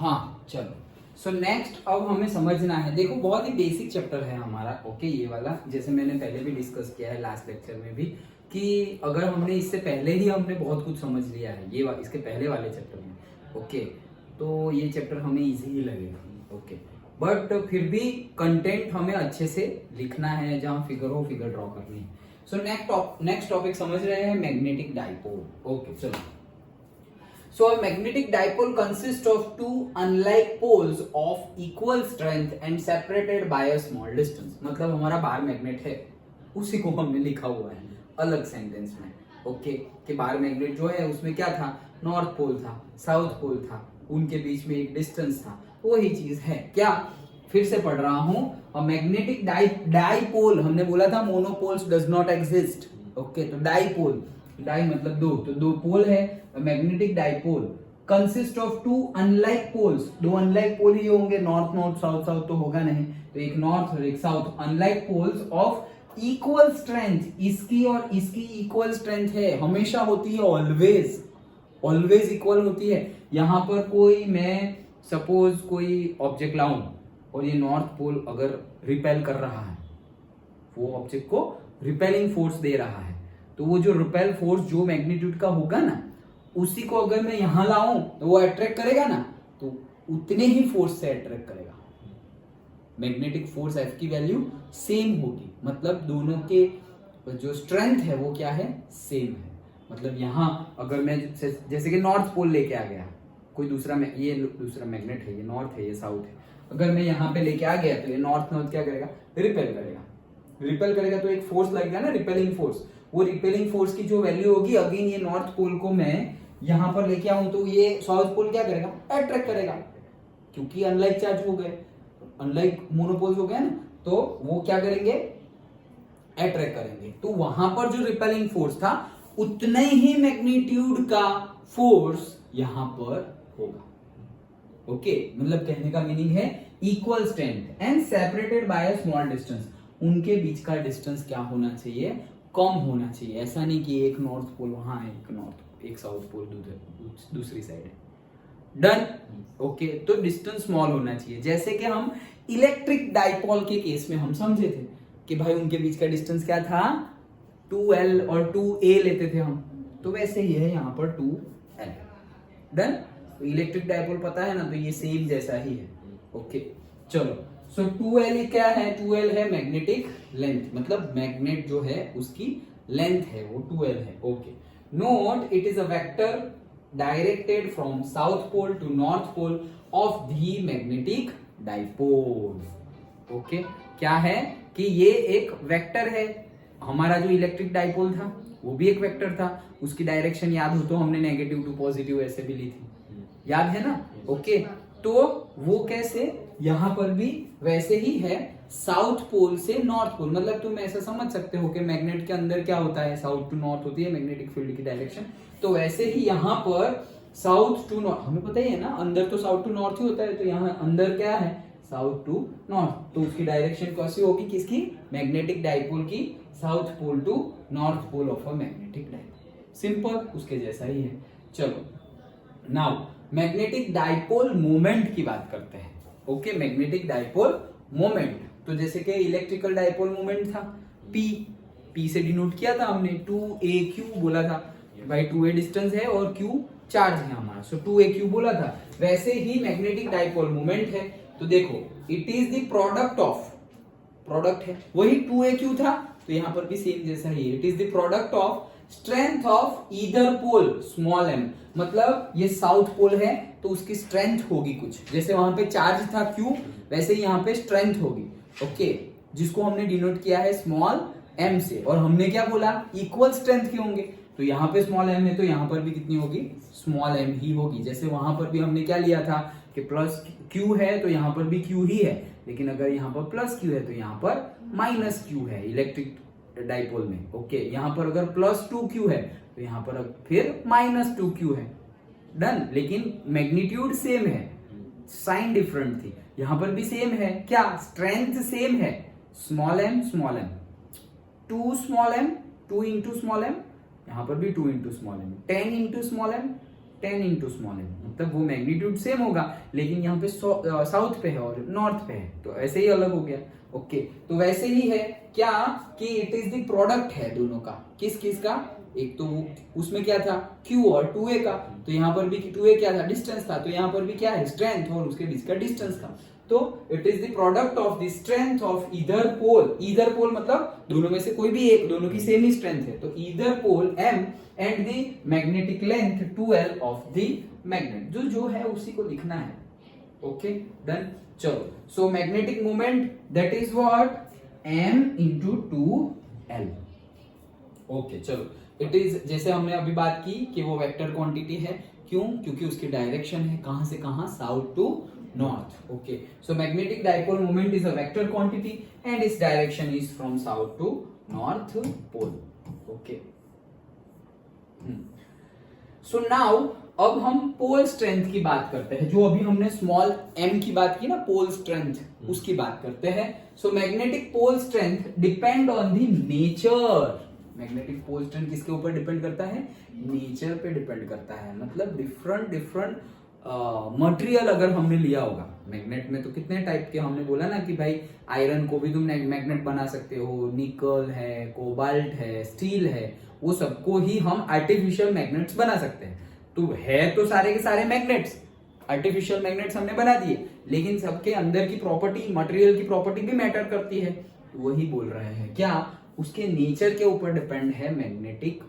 हाँ चलो, so next अब हमें समझना है, देखो बहुत ही बेसिक चैप्टर है हमारा, ओके ये वाला, जैसे मैंने पहले भी डिस्कस किया है लास्ट लेक्चर में भी, कि अगर हमने इससे पहले ही हमने बहुत कुछ समझ लिया है इसके पहले वाले चैप्टर में, ओके, तो ये चैप्टर हमें इजी ही लगेगा, ओके, बट फिर भी कंटेंट हमें अच्छे से लिखना है, जहां फिगर हो फिगर ड्रॉ करनी है। सो नेक्स्ट टॉपिक समझ रहे हैं, मैग्नेटिक डाइपोल, ओके चलो। So a magnetic dipole consists of two unlike poles of equal strength and separated by a small distance। मतलब हमारा बार मैग्नेट है, उसी को हमने लिखा हुआ है अलग सेंटेंस में, ओके, कि बार मैग्नेट जो है उसमें क्या था, नॉर्थ पोल था, साउथ पोल था, उनके बीच में एक डिस्टेंस था, वही चीज है क्या। फिर से पढ़ रहा हूं, मैग्नेटिक डाइपोल, हमने बोला था monopoles does not exist, okay, तो डाइपोल, डाई मतलब दो, तो दो पोल है, magnetic dipole consist of two unlike poles, दो अनलाइक पोल ही होंगे, नॉर्थ नॉर्थ साउथ साउथ तो होगा नहीं, तो एक नॉर्थ और एक south, unlike poles of equal strength, इसकी और इसकी इक्वल स्ट्रेंथ है, हमेशा होती है, ऑलवेज ऑलवेज इक्वल होती है। यहां पर कोई, मैं सपोज कोई ऑब्जेक्ट लाऊं और ये नॉर्थ पोल अगर रिपेल कर रहा है, वो ऑब्जेक्ट को रिपेलिंग फोर्स दे रहा है, तो वो जो रिपेल फोर्स जो मैग्नीट्यूड का होगा ना, उसी को अगर मैं यहां लाऊं तो वो अट्रैक्ट करेगा ना, तो उतने ही फोर्स से अट्रैक्ट करेगा। मैग्नेटिक फोर्स एफ की वैल्यू सेम होगी, मतलब दोनों के जो स्ट्रेंथ है वो क्या है, सेम है। मतलब यहां अगर मैं जैसे कि नॉर्थ पोल लेके आ गया, कोई दूसरा, ये दूसरा मैग्नेट है, ये नॉर्थ है ये साउथ है, अगर मैं यहाँ पे लेके आ गया तो ये नॉर्थ नॉर्थ क्या करेगा, रिपेल करेगा, रिपेल करेगा, तो एक फोर्स लगेगा ना, रिपेलिंग फोर्स, वो रिपेलिंग फोर्स की जो वैल्यू होगी, अगेन ये नॉर्थ पोल को मैं यहां पर लेके आऊं तो ये साउथ पोल क्या करेगा, अट्रैक्ट करेगा, क्योंकि अनलाइक चार्ज हो गए, अनलाइक मोनोपोल्स हो गए ना, तो वो क्या करेंगे, अट्रैक्ट करेंगे, तो वहां पर जो रिपेलिंग फोर्स था उतने ही मैग्नीट्यूड का फोर्स यहां पर होगा, ओके, मतलब कहने का मीनिंग है equal strength and separated by a small distance, उनके बीच का डिस्टेंस क्या होना चाहिए, कम होना चाहिए, ऐसा नहीं कि एक नॉर्थ पोल वहां है, एक साउथ पोल दूसरी साइड है, डन, ओके, तो डिस्टेंस स्मॉल होना चाहिए। जैसे कि हम इलेक्ट्रिक डाइपोल के केस में हम समझे थे कि भाई उनके बीच का डिस्टेंस क्या था, 2L और 2A लेते थे हम, तो वैसे ही है यहाँ पर 2L, डन, तो इलेक्ट्रिक डाइपोल पता है ना, तो ये सेम जैसा ही है, ओके चलो। सो 2L क्या है, 2L है मैग्नेटिक लेंथ, मतलब मैग्नेट जो है उसकी लेंथ है वो 2L है, okay. Note it is a vector directed from south pole to north pole of the magnetic dipole, okay, क्या है कि ये एक वेक्टर है, हमारा जो इलेक्ट्रिक डाइपोल था वो भी एक वेक्टर था, उसकी डायरेक्शन याद हो तो हमने नेगेटिव टू पॉजिटिव ऐसे भी ली थी, याद है ना, ओके, तो वो कैसे, यहां पर भी वैसे ही है, साउथ पोल से नॉर्थ पोल, मतलब तुम ऐसा समझ सकते हो कि मैग्नेट के अंदर क्या होता है, साउथ टू नॉर्थ होती है मैग्नेटिक फील्ड की डायरेक्शन, तो वैसे ही यहां पर साउथ टू नॉर्थ, हमें पता ही है ना, अंदर तो साउथ टू नॉर्थ ही होता है, तो यहाँ अंदर क्या है, साउथ टू नॉर्थ, तो उसकी डायरेक्शन कैसी होगी, किसकी, मैग्नेटिक डाइपोल की, south pole to north pole of a magnetic dipole, simple, उसके जैसा ही है। चलो नाउ मैग्नेटिक डाइपोल मोमेंट की बात करते हैं, ओके, मैग्नेटिक डाइपोल मोमेंट, तो जैसे कि इलेक्ट्रिकल डाइपोल मोमेंट था, P से डिनोट किया था हमने, 2AQ बोला था, भाई 2A डिस्टेंस है और Q चार्ज है हमारा, सो 2AQ बोला था, वैसे ही मैग्नेटिक डाइपोल मोमेंट है, तो देखो it is the product of, product है वही 2AQ था, तो यहां पर भी सेम जैसा ही, it is the product of strength of either pole small m, मतलब ये साउथ पोल है तो उसकी स्ट्रेंथ होगी कुछ, जैसे वहां पे चार्ज था Q, वैसे ही यहाँ पे स्ट्रेंथ होगी, ओके, जिसको हमने डिनोट किया है स्मॉल m से, और हमने क्या बोला, इक्वल स्ट्रेंथ के होंगे, तो यहाँ पे स्मॉल m है तो यहाँ पर भी कितनी होगी, स्मॉल m ही होगी, जैसे वहां पर भी हमने क्या लिया था कि प्लस Q है तो यहाँ पर भी Q ही है, लेकिन अगर यहाँ पर प्लस Q है तो यहाँ पर माइनस Q है इलेक्ट्रिक डाइपोल में, ओके, यहाँ पर अगर प्लस 2Q है तो यहाँ पर फिर माइनस 2Q है, डन, लेकिन मैग्नीट्यूड सेम है, साइन डिफरेंट थी, यहाँ पर भी सेम है, क्या, स्ट्रेंथ सेम है, small m 2 small m 2 into small m, यहाँ पर भी 2 into small m 10 into small m 10 into small M, मतलब वो मैग्नीट्यूड सेम होगा लेकिन यहाँ पे साउथ पे है और नॉर्थ पे है तो ऐसे ही अलग हो गया। ओके, तो वैसे ही है क्या कि इट इज द प्रोडक्ट है दोनों का, किस किस का, एक तो उसमें क्या था Q और 2A का, तो यहाँ पर भी 2A क्या था, डिस्टेंस था, तो यहाँ पर भी क्या है, स्ट्रेंथ और उसके बीच का डिस्टेंस था। तो it is the product of the strength of either pole, either pole मतलब दोनों में से कोई भी एक, दोनों की सेम ही स्ट्रेंथ है, तो either pole M and the magnetic length 2L of the magnet, जो है उसी को लिखना है। ओके डन, चलो, so magnetic moment that is what, M into 2L। Okay चलो, इट इज जैसे हमने अभी बात की कि वो वेक्टर क्वांटिटी है, क्यों, क्योंकि उसकी डायरेक्शन है कहां से कहां, south to north. Okay, so magnetic dipole moment is a vector quantity and its direction is from south to north pole. Okay, so now अब हम पोल स्ट्रेंथ की बात करते हैं, जो अभी हमने स्मॉल m की बात की ना, पोल स्ट्रेंथ उसकी बात करते हैं। So magnetic pole strength depend on the nature, magnetic pole strength किसके ऊपर डिपेंड करता है, नेचर पे डिपेंड करता है, मतलब डिफरेंट मटेरियल अगर हमने लिया होगा, मैग्नेट में तो कितने टाइप के हमने बोला ना कि भाई आयरन को भी तुम मैग्नेट बना सकते हो, निकल है, कोबाल्ट है, स्टील है, वो सबको ही हम आर्टिफिशियल मैग्नेट्स बना सकते हैं। तो है तो सारे के सारे मैग्नेट्स आर्टिफिशियल मैग्नेट्स हमने बना दिए, लेकिन सबके अंदर की प्रॉपर्टी, मटेरियल की प्रॉपर्टी भी मैटर करती है। तो वही बोल रहे हैं क्या, उसके नेचर के ऊपर डिपेंड है मैग्नेटिक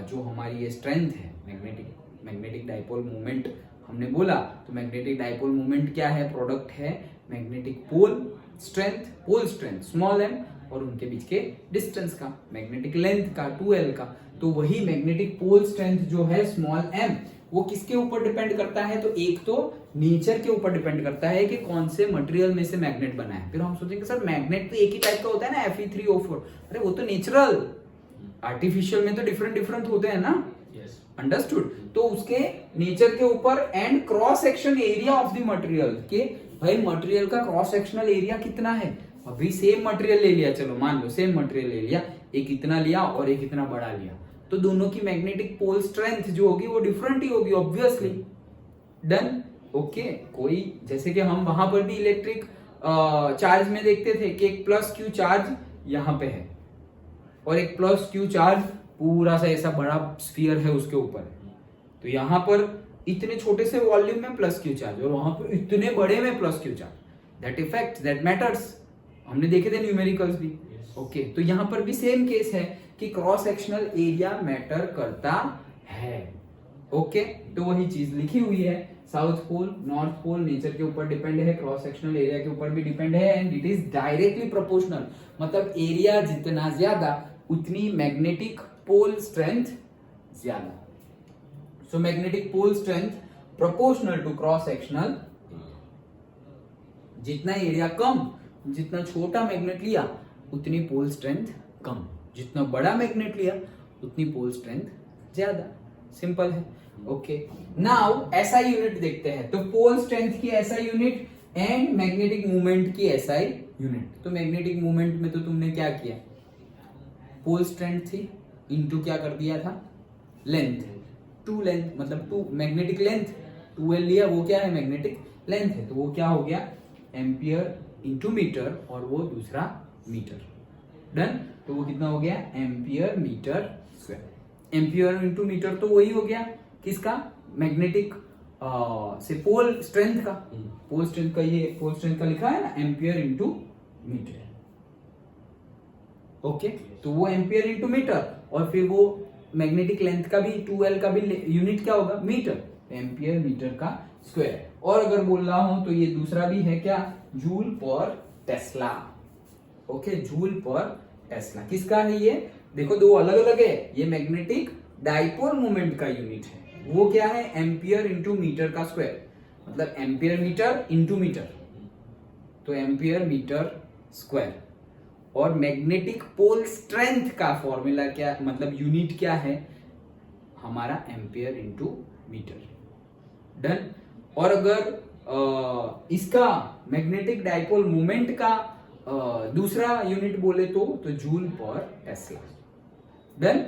जो हमारी ये स्ट्रेंथ है, मैग्नेटिक डाइपोल मोमेंट हमने बोला, तो मैग्नेटिक डाइपोल मोमेंट क्या है, प्रोडक्ट है magnetic pole strength small m और उनके बीच के डिस्टेंस का, मैग्नेटिक लेंथ का 2L का। तो वही मैग्नेटिक पोल स्ट्रेंथ जो है स्मॉल m, वो किसके ऊपर डिपेंड करता है, तो एक तो नेचर के ऊपर डिपेंड करता है कि कौन से मटेरियल में से मैग्नेट बना है। फिर हम सोचेंगे सर मैग्नेट तो एक ही टाइप का होता है ना, Fe3O4, अरे वो तो नेचुरल, आर्टिफिशियल में तो डिफरेंट होते हैं ना, अंडरस्टूड। तो उसके नेचर के ऊपर and cross section area of the material, के भाई मटेरियल का क्रॉस सेक्शनल एरिया कितना है, अभी सेम मटेरियल ले लिया, चलो मान लो सेम मटेरियल ले लिया, एक इतना लिया और एक इतना बड़ा लिया, तो दोनों की मैग्नेटिक पोल स्ट्रेंथ जो होगी वो डिफरेंट ही होगी ऑब्वियसली। डन, ओके, कोई जैसे कि हम वहां पर भी इलेक्ट्रिक चार्ज में देखते थे कि एक प्लस क्यू चार्ज यहाँ पे है और एक प्लस क्यू चार्ज पूरा सा ऐसा बड़ा स्फीयर है उसके ऊपर, तो यहाँ पर इतने छोटे से वॉल्यूम में प्लस क्यू चार्ज और वहां पर इतने बड़े में plus Q charge, that effect that matters, हमने देखे थे न्यूमेरिकल्स भी। ओके, तो यहाँ पर भी सेम केस है कि क्रॉस सेक्शनल एरिया मैटर करता है। ओके, तो वही चीज लिखी हुई है, south pole north pole nature के ऊपर डिपेंड है, क्रॉस सेक्शनल एरिया के ऊपर भी डिपेंड है, and it is directly proportional, मतलब एरिया जितना ज्यादा उतनी मैग्नेटिक पोल स्ट्रेंथ ज्यादा। So magnetic pole strength proportional to cross sectional, जितना एरिया कम, जितना छोटा मैग्नेट लिया उतनी पोल स्ट्रेंथ कम, जितना बड़ा मैग्नेट लिया उतनी पोल स्ट्रेंथ ज्यादा, सिंपल है। ओके, नाउ एसआई यूनिट देखते हैं, तो पोल स्ट्रेंथ की SI unit and magnetic movement की एसआई यूनिट। तो मैग्नेटिक मूवमेंट में तो तुमने क्या किया, पोल स्ट्रेंथ थी इनटू क्या कर दिया था, लेंथ, टू लेंथ मतलब टू मैग्नेटिक लेंथ, 2L लिया, वो क्या है मैग्नेटिक लेंथ है, तो वो क्या हो गया एम्पियर इंटू मीटर और वो दूसरा मीटर। डन, तो वो कितना हो गया ampere metre square, ampere into metre तो वही हो गया किसका, मैग्नेटिक से पोल स्ट्रेंथ का, पोल स्ट्रेंथ का, ये पोल स्ट्रेंथ का लिखा है ना एम्पियर इंटू मीटर। ओके, तो वो एम्पियर इंटू मीटर और फिर वो मैग्नेटिक लेंथ का भी 2L का भी यूनिट क्या होगा मीटर, एम्पियर मीटर का स्क्वायर। और अगर बोल रहा हूं तो ये दूसरा भी है क्या, जूल पर टेस्ला। ओके, जूल पर टेस्ला किसका है ये, देखो दो अलग अलग है, ये मैग्नेटिक डाइपोल मोमेंट का यूनिट है, वो क्या है एम्पियर इंटू मीटर का स्क्वायर, मतलब एम्पियर मीटर इंटू मीटर, तो एम्पियर मीटर स्क्वायर। और मैग्नेटिक पोल स्ट्रेंथ का फॉर्मूला क्या, मतलब यूनिट क्या है हमारा एम्पियर इंटू मीटर। डन, और अगर इसका मैग्नेटिक डाइपोल मोमेंट का दूसरा यूनिट बोले तो जूल पर टेस्ला। डन,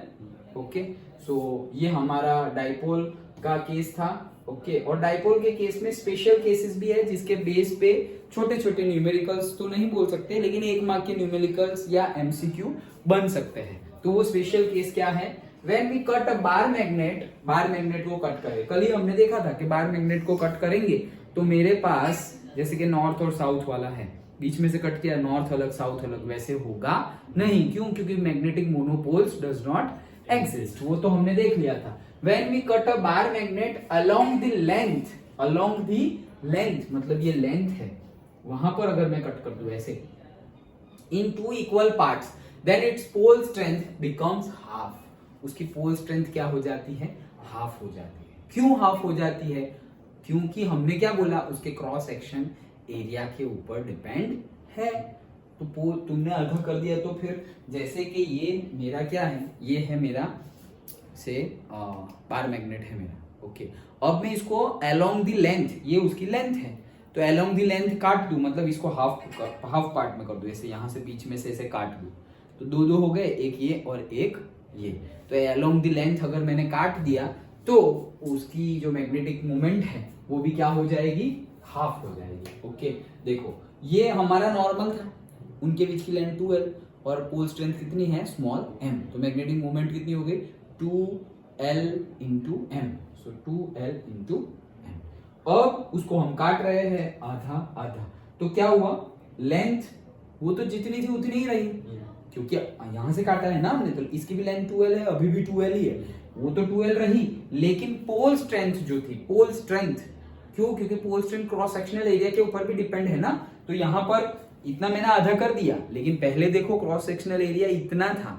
ओके, सो ये हमारा डाइपोल का केस था, ओके। और डाइपोल के केस में स्पेशल केसेस भी है जिसके बेस पे छोटे छोटे न्यूमेरिकल्स तो नहीं बोल सकते, लेकिन 1 मार्क के न्यूमेरिकल्स या एमसीक्यू बन सकते हैं। तो वो स्पेशल केस क्या है, when we cut a bar magnet को कट करें। कल ही हमने देखा था कि बार मैग्नेट को कट करेंगे तो मेरे पास जैसे कि नॉर्थ और साउथ वाला है, बीच में से कट किया, नॉर्थ अलग साउथ अलग, वैसे होगा नहीं। क्यों? क्योंकि magnetic monopoles does not exist, वो तो हमने देख लिया था। When we cut a bar magnet along the length मतलब ये लेंथ है, वहां पर अगर मैं कट कर दूं ऐसे in 2 equal parts, then its pole strength becomes half. उसकी पोल स्ट्रेंथ क्या हो जाती है? हाफ हो जाती है। क्यों हाफ हो जाती है? क्योंकि हमने क्या बोला, उसके क्रॉस सेक्शन एरिया के ऊपर डिपेंड है। तो पोल तुमने आधा कर दिया, तो फिर जैसे कि ये मेरा क्या है, ये है मेरा से बार मैग्नेट है मेरा, ओके। अब मैं इसको अलोंग द लेंथ, ये उसकी लेंथ है, तो अलोंग द लेंथ काट दूं, मतलब इसको हाफ पार्ट में कर दूं, ऐसे यहां से बीच में से ऐसे काट दूं, तो दो हो गए, एक ये और एक ये। तो अलोंग द लेंथ अगर मैंने काट दिया तो उसकी जो मैग्नेटिक मोमेंट है वो भी क्या हो जाएगी? हाफ हो जाएगी, ओके। देखो ये हमारा नॉर्मल था, उनके बीच की लेंथ 2l और पोल स्ट्रेंथ कितनी है? स्मॉल m, तो मैग्नेटिक मोमेंट कितनी हो गई? 2l इंटू m, सो 2l इंटू m। अब उसको हम काट रहे हैं आधा आधा, तो क्या हुआ? लेंथ वो तो जितनी थी उतनी ही रही, क्योंकि यहां से काटा है ना हमने, तो इसकी भी लेंथ 2l है, अभी भी 2l ही है, वो तो 2l रही। लेकिन पोल स्ट्रेंथ जो थी, पोल स्ट्रेंथ, क्यों? क्योंकि pole strength cross sectional area के ऊपर भी डिपेंड है ना, तो यहां पर इतना मैंने आधा कर दिया, लेकिन पहले देखो क्रॉस सेक्शनल एरिया इतना था,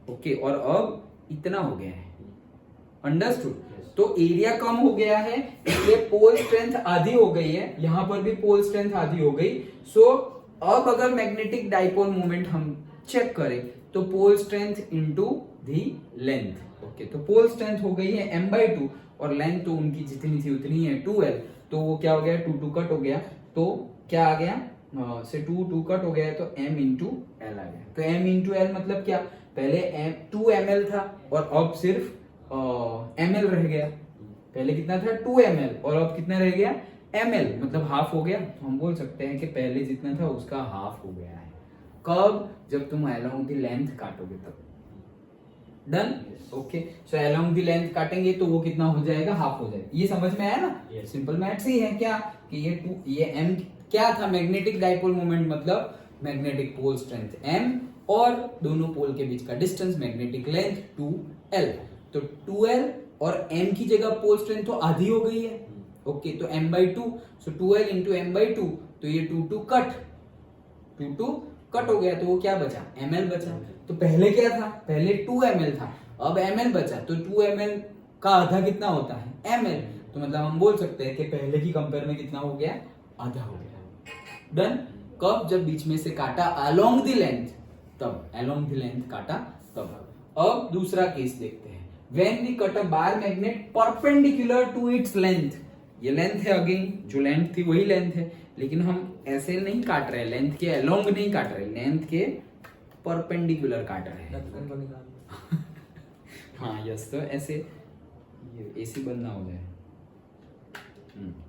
ओके, और अब इतना हो गया है, अंडरस्टूड? तो एरिया कम हो गया है, इसलिए पोल स्ट्रेंथ आधी हो गई है, यहां पर भी पोल स्ट्रेंथ आधी हो गई। सो अब अगर मैग्नेटिक डाइपोल मोमेंट हम चेक करें तो pole strength into the length, okay. तो पोल स्ट्रेंथ हो गई है m/2 और लेंथ तो उनकी जितनी थी उतनी है 2l, तो वो क्या हो गया? 2 कट हो गया, तो क्या आ गया? से 2 कट हो गया, तो m इंटू एल आ गया। तो m इंटू एल मतलब क्या? पहले 2 ml था और अब सिर्फ ml रह गया। पहले कितना था? 2 ml और अब कितना रह गया? ml, मतलब हाफ हो गया। तो हम बोल सकते हैं कि पहले जितना था उसका हाफ हो गया है। कब? जब तुम अलोंग द लेंथ काटोगे तब। Done, okay. So along the length काटेंगे तो वो कितना हो जाएगा? हाफ हो जाएगा। ये समझ में आया ना? सिंपल मैथ्स ही है क्या, कि ये m क्या था? मैग्नेटिक डाइपोल मोमेंट, मतलब मैग्नेटिक पोल स्ट्रेंथ m और दोनों पोल के बीच का डिस्टेंस मैग्नेटिक लेंथ 2l। तो 2l और m की जगह पोल स्ट्रेंथ तो आधी हो गई है, ओके। तो m/2, सो 2l इंटू m/2, तो ये 2 कट हो गया, तो वो क्या बचा? ml बचा। तो पहले क्या था? पहले 2 ml था, अब ml बचा, तो 2 ml का आधा कितना होता है? ml। तो मतलब हम बोल सकते हैं कि पहले की कंपेयर में कितना हो गया? आधा हो गया। डन। कब? जब बीच में से काटा अलोंग द लेंथ, तब अलोंग द लेंथ काटा तब। अब दूसरा केस देखते हैं, when we cut a bar magnet perpendicular to its length. ये लेंथ है, अगेन जो लेंथ थी वही लेंथ है, लेकिन हम ऐसे नहीं काट रहे, लेंथ के अलोंग नहीं काट रहे, लेंथ के परपेंडिकुलर काट रहे हैं। हाँ यस, तो ऐसे ये एसी बंद ना हो जाए,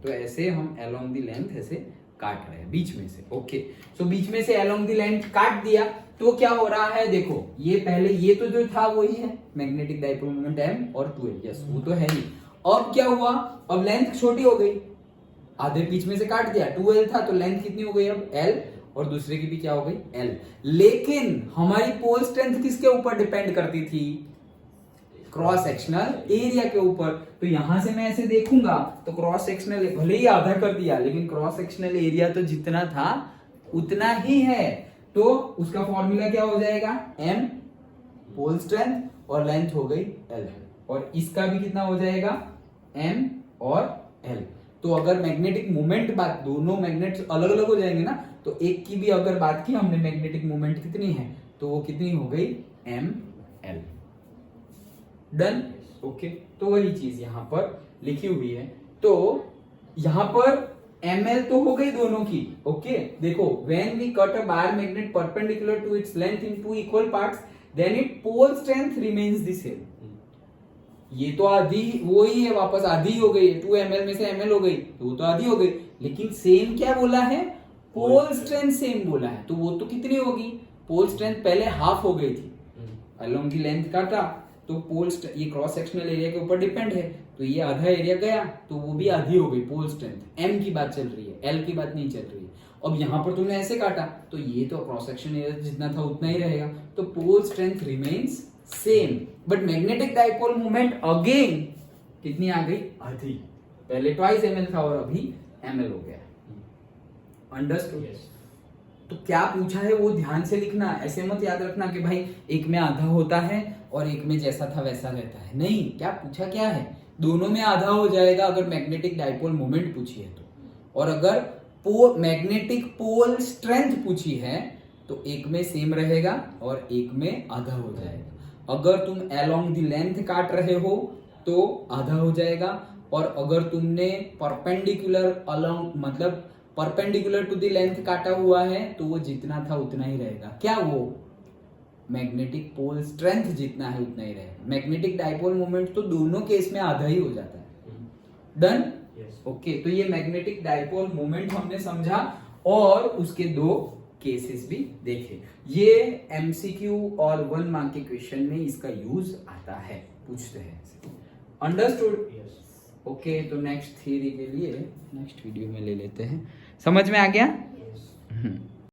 तो ऐसे हम अलोंग द लेंथ ऐसे काट रहे हैं बीच में से, ओके। सो बीच में से अलोंग द लेंथ काट दिया, तो क्या हो रहा है? देखो ये पहले ये तो जो था वही है, मैग्नेटिक डाइपोल मोमेंट m और 2l, यस वो तो है ही। अब क्या हुआ? अब लेंथ छोटी हो गई, आधे बीच में से काट दिया, 2l था, तो लेंथ कितनी हो गई अब? l, और दूसरे की भी क्या हो गई? l। लेकिन हमारी पोल स्ट्रेंथ किसके ऊपर डिपेंड करती थी? क्रॉस सेक्शनल एरिया के ऊपर। तो यहां से मैं ऐसे देखूंगा तो क्रॉस सेक्शनल, भले ही आधा कर दिया, लेकिन क्रॉस सेक्शनल एरिया तो जितना था उतना ही है, तो उसका फॉर्मूला क्या हो जाएगा? m पोल स्ट्रेंथ और लेंथ हो गई l, और इसका भी कितना हो जाएगा? m और l। तो अगर मैग्नेटिक मोमेंट बात, दोनों मैग्नेट्स अलग अलग हो जाएंगे ना, तो एक की भी अगर बात की हमने, मैग्नेटिक मोमेंट कितनी है, तो वो कितनी हो गई? m l। Done, okay. तो वही चीज यहां पर लिखी हुई है, तो यहां पर ml तो हो गई दोनों की, ओके। देखो when we cut a bar magnet perpendicular to its length in 2 equal parts, then it pole strength remains the same. ये तो आधी वो ही है, वापस आधी हो गई, 2 ml में से ml हो गई, तो वो तो आधी हो गई। लेकिन सेम क्या बोला है, पोल स्ट्रेंथ सेम बोला है, तो वो तो कितनी होगी, पोल स्ट्रेंथ पहले हाफ हो गई थी, अलोंग की लेंथ काटा तो पोल ये क्रॉस सेक्शनल एरिया के ऊपर डिपेंड है, तो ये आधा एरिया गया तो वो भी आधी हो गई पोल स्ट्रेंथ। एम की बात चल रही है, एल की बात नहीं चल रही है। अब यहाँ पर तुमने ऐसे काटा तो ये तो क्रॉस सेक्शन एरिया जितना था उतना ही रहेगा, तो pole strength remains same, but magnetic dipole moment again कितनी आ गई, आधी। पहले 2 ml था और अभी ml हो गया। अंडरस्टूड? तो क्या पूछा है वो ध्यान से लिखना, ऐसे मत याद रखना कि भाई एक में आधा होता है और एक में जैसा था वैसा रहता है, नहीं, क्या पूछा क्या है, दोनों में आधा हो जाएगा अगर मैग्नेटिक डाइपोल मोमेंट पूछी है तो, और अगर मैग्नेटिक पोल स्ट्रेंथ पूछी है तो एक में सेम रहेगा और एक में आधा हो जाएगा। अगर तुम अलोंग द लेंथ काट रहे हो तो आधा हो जाएगा, और अगर तुमने परपेंडिकुलर अलोंग मतलब परपेंडिकुलर टू द लेंथ काटा हुआ है तो वो जितना था उतना ही रहेगा। क्या वो मैग्नेटिक पोल स्ट्रेंथ जितना है उतना ही रहेगा। मैग्नेटिक डाइपोल मोमेंट तो दोनों केस में आधा ही हो जाता है। डन? ओके, तो ये मैग्नेटिक डाइपोल मोमेंट हमने समझा और उसके 2 केसेस भी देखे। ये एमसीक्यू और 1 मार्क के क्वेश्चन में इसका यूज आता है, पूछते हैं। अंडरस्टूड? ओके, तो नेक्स्ट थ्योरी के लिए नेक्स्ट वीडियो में ले लेते हैं। समझ में आ गया?